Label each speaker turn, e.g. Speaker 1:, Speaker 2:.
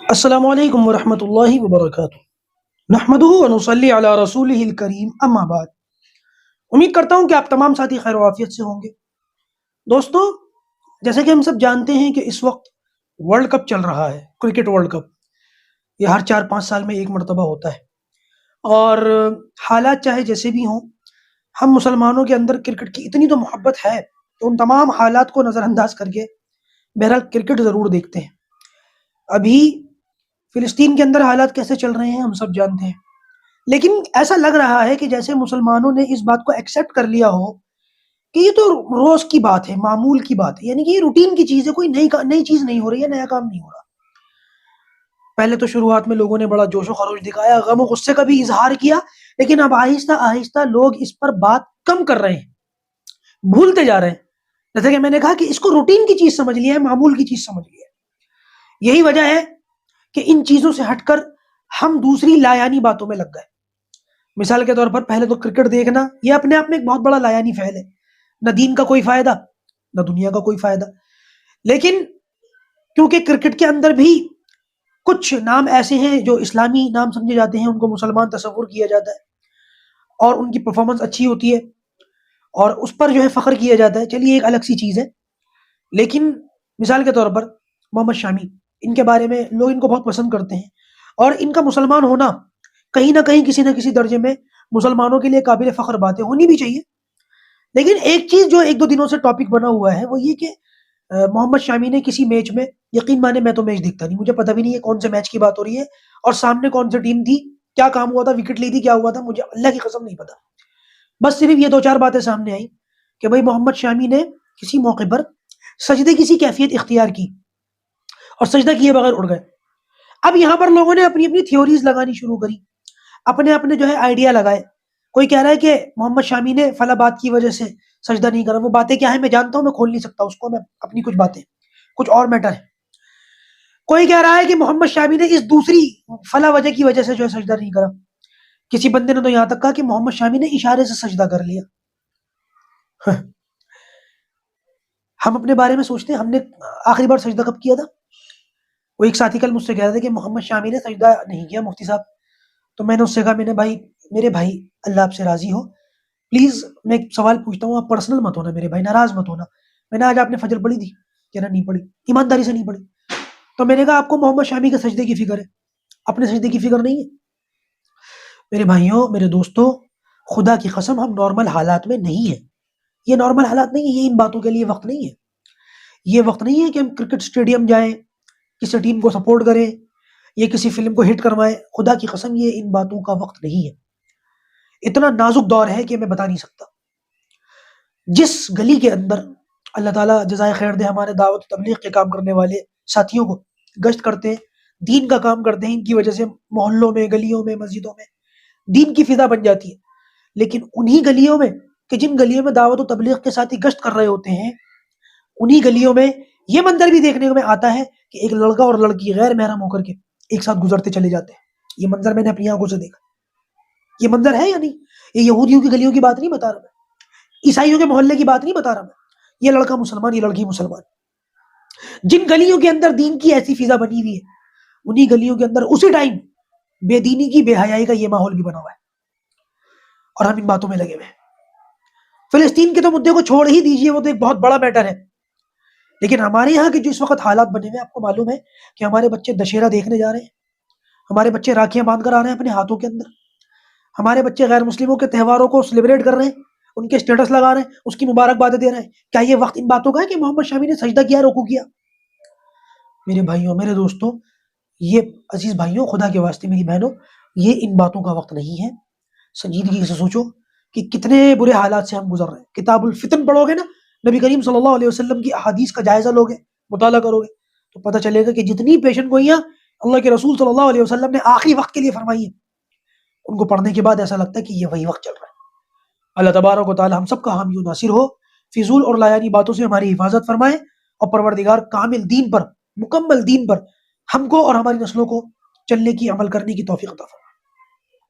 Speaker 1: السلام علیکم ورحمۃ اللہ وبرکاتہ۔ نحمدہ ونصلی علی رسولہ الکریم، اما بعد۔ امید کرتا ہوں کہ آپ تمام ساتھی خیر و عافیت سے ہوں گے۔ دوستو، جیسے کہ ہم سب جانتے ہیں کہ اس وقت ورلڈ کپ چل رہا ہے، کرکٹ ورلڈ کپ۔ یہ ہر 4-5 سال میں ایک مرتبہ ہوتا ہے، اور حالات چاہے جیسے بھی ہوں، ہم مسلمانوں کے اندر کرکٹ کی اتنی تو محبت ہے کہ ان تمام حالات کو نظر انداز کر کے بہرحال کرکٹ ضرور دیکھتے ہیں۔ ابھی فلسطین کے اندر حالات کیسے چل رہے ہیں ہم سب جانتے ہیں، لیکن ایسا لگ رہا ہے کہ جیسے مسلمانوں نے اس بات کو ایکسیپٹ کر لیا ہو کہ یہ تو روز کی بات ہے، معمول کی بات ہے، یعنی کہ یہ روٹین کی چیز ہے، کوئی نئی چیز نہیں ہو رہی ہے، نیا کام نہیں ہو رہا۔ پہلے تو شروعات میں لوگوں نے بڑا جوش و خروش دکھایا، غم و غصے کا بھی اظہار کیا، لیکن اب آہستہ آہستہ لوگ اس پر بات کم کر رہے ہیں، بھولتے جا رہے ہیں۔ جیسے کہ میں نے کہا کہ اس کو روٹین کی چیز سمجھ لیا ہے، معمول کی چیز سمجھ لیا ہے۔ یہی وجہ ہے کہ ان چیزوں سے ہٹ کر ہم دوسری لایانی باتوں میں لگ گئے۔ مثال کے طور پر پہلے تو کرکٹ دیکھنا یہ اپنے آپ میں ایک بہت بڑا لایانی فعل ہے، نہ دین کا کوئی فائدہ نہ دنیا کا کوئی فائدہ، لیکن کیونکہ کرکٹ کے اندر بھی کچھ نام ایسے ہیں جو اسلامی نام سمجھے جاتے ہیں، ان کو مسلمان تصور کیا جاتا ہے اور ان کی پرفارمنس اچھی ہوتی ہے اور اس پر جو ہے فخر کیا جاتا ہے، چلیے ایک الگ سی چیز ہے۔ لیکن مثال کے طور پر محمد شامی، ان کے بارے میں لوگ ان کو بہت پسند کرتے ہیں، اور ان کا مسلمان ہونا کہیں نہ کہیں کسی نہ کسی درجے میں مسلمانوں کے لیے قابل فخر باتیں ہونی بھی چاہیے۔ لیکن ایک چیز جو 1-2 دنوں سے ٹاپک بنا ہوا ہے وہ یہ کہ محمد شامی نے کسی میچ میں، یقین مانے میں تو میچ دیکھتا نہیں، مجھے پتہ بھی نہیں ہے کون سے میچ کی بات ہو رہی ہے اور سامنے کون سی ٹیم تھی، کیا کام ہوا تھا، وکٹ لی تھی، کیا ہوا تھا، مجھے اللہ کی قسم نہیں پتا۔ بس صرف یہ 2-4 باتیں سامنے آئی کہ بھائی محمد شامی نے کسی موقع پر سجدے کی سی کیفیت اختیار کی اور سجدہ کیے بغیر اڑ گئے۔ اب یہاں پر لوگوں نے اپنی اپنی تھیوریز لگانی شروع کری، اپنے اپنے جو ہے آئیڈیا لگائے۔ کوئی کہہ رہا ہے کہ محمد شامی نے فلاں بات کی وجہ سے سجدہ نہیں کرا، وہ باتیں کیا ہے میں جانتا ہوں، میں کھول نہیں سکتا اس کو، میں اپنی کچھ باتیں، کچھ اور میٹر ہے۔ کوئی کہہ رہا ہے کہ محمد شامی نے اس دوسری فلاں وجہ کی وجہ سے جو ہے سجدہ نہیں کرا۔ کسی بندے نے تو یہاں تک کہا کہ محمد شامی نے اشارے سے سجدہ کر لیا۔ ہم اپنے بارے میں سوچتے ہیں ہم نے آخری بار سجدہ کب کیا تھا؟ وہ ایک ساتھی کل مجھ سے کہہ رہے تھے کہ محمد شامی نے سجدہ نہیں کیا مفتی صاحب، تو میں نے اس سے کہا، میرے بھائی اللہ آپ سے راضی ہو، پلیز میں ایک سوال پوچھتا ہوں، آپ پرسنل مت ہونا میرے بھائی، ناراض مت ہونا۔ میں نے آج آپ نے فجر پڑھی تھی؟ کہنا نہیں پڑھی، ایمانداری سے نہیں پڑھی۔ تو میں نے کہا آپ کو محمد شامی کے سجدے کی فکر ہے، اپنے سجدے کی فکر نہیں ہے؟ میرے بھائیوں، میرے دوستوں، خدا کی قسم ہم نارمل حالات میں نہیں ہیں، یہ نارمل حالات نہیں ہے، یہ ان باتوں کے لیے وقت نہیں ہے۔ یہ وقت نہیں ہے کہ ہم کرکٹ اسٹیڈیم جائیں، کسی ٹیم کو سپورٹ کریں یا کسی فلم کو ہٹ کروائیں۔ خدا کی قسم یہ ان باتوں کا وقت نہیں ہے، اتنا نازک دور ہے کہ میں بتا نہیں سکتا۔ جس گلی کے اندر اللہ تعالیٰ جزائے خیر دے ہمارے دعوت و تبلیغ کے کام کرنے والے ساتھیوں کو، گشت کرتے ہیں، دین کا کام کرتے ہیں، ان کی وجہ سے محلوں میں، گلیوں میں، مسجدوں میں دین کی فضا بن جاتی ہے۔ لیکن انہی گلیوں میں، کہ جن گلیوں میں دعوت و تبلیغ کے ساتھی گشت کر رہے ہوتے ہیں، انہی گلیوں میں یہ منظر بھی دیکھنے میں آتا ہے کہ ایک لڑکا اور لڑکی غیر محرم ہو کر کے ایک ساتھ گزرتے چلے جاتے ہیں۔ یہ منظر میں نے اپنی آنکھوں سے دیکھا۔ یہ منظر ہے یا نہیں؟ یہ یہودیوں کی گلیوں کی بات نہیں بتا رہا میں، عیسائیوں کے محلے کی بات نہیں بتا رہا میں، یہ لڑکا مسلمان، یہ لڑکی مسلمان۔ جن گلیوں کے اندر دین کی ایسی فضا بنی ہوئی ہے، انہی گلیوں کے اندر اسی ٹائم بے دینی کی، بے حیائی کا یہ ماحول بھی بنا ہوا ہے، اور ہم ان باتوں میں لگے ہوئے ہیں۔ فلسطین کے تو مدعے کو چھوڑ ہی دیجئے، وہ تو ایک بہت بڑا میٹر ہے، لیکن ہمارے یہاں کے جو اس وقت حالات بنے ہوئے، آپ کو معلوم ہے کہ ہمارے بچے دشہرا دیکھنے جا رہے ہیں، ہمارے بچے راکھیاں باندھ کر آ رہے ہیں اپنے ہاتھوں کے اندر، ہمارے بچے غیر مسلموں کے تہواروں کو سیلیبریٹ کر رہے ہیں، ان کے اسٹیٹس لگا رہے ہیں، اس کی مبارکبادیں دے رہے ہیں۔ کیا یہ وقت ان باتوں کا ہے کہ محمد شامی نے سجدہ کیا، رکوع کیا؟ میرے بھائیوں، میرے دوستوں، یہ عزیز بھائیوں، خدا کے واسطے میری بہنوں، یہ ان باتوں کا وقت نہیں ہے۔ سنجیدگی سے سوچو کہ کتنے برے حالات سے ہم گزر رہے ہیں۔ کتاب الفتن پڑھو گے نا، نبی کریم صلی اللہ علیہ وسلم کی احادیث کا جائزہ لوگے، مطالعہ کرو گے، تو پتہ چلے گا کہ جتنی پیشن گوئیاں اللہ کے رسول صلی اللہ علیہ وسلم نے آخری وقت کے لیے فرمائی ہیں، ان کو پڑھنے کے بعد ایسا لگتا ہے کہ یہ وہی وقت چل رہا ہے۔ اللہ تبارک و تعالی ہم سب کا حامی و ناصر ہو، فضول اور لایانی باتوں سے ہماری حفاظت فرمائے، اور پروردگار کامل دین پر، مکمل دین پر ہم کو اور ہماری نسلوں کو چلنے کی، عمل کرنے کی توفیق عطا فرمائے۔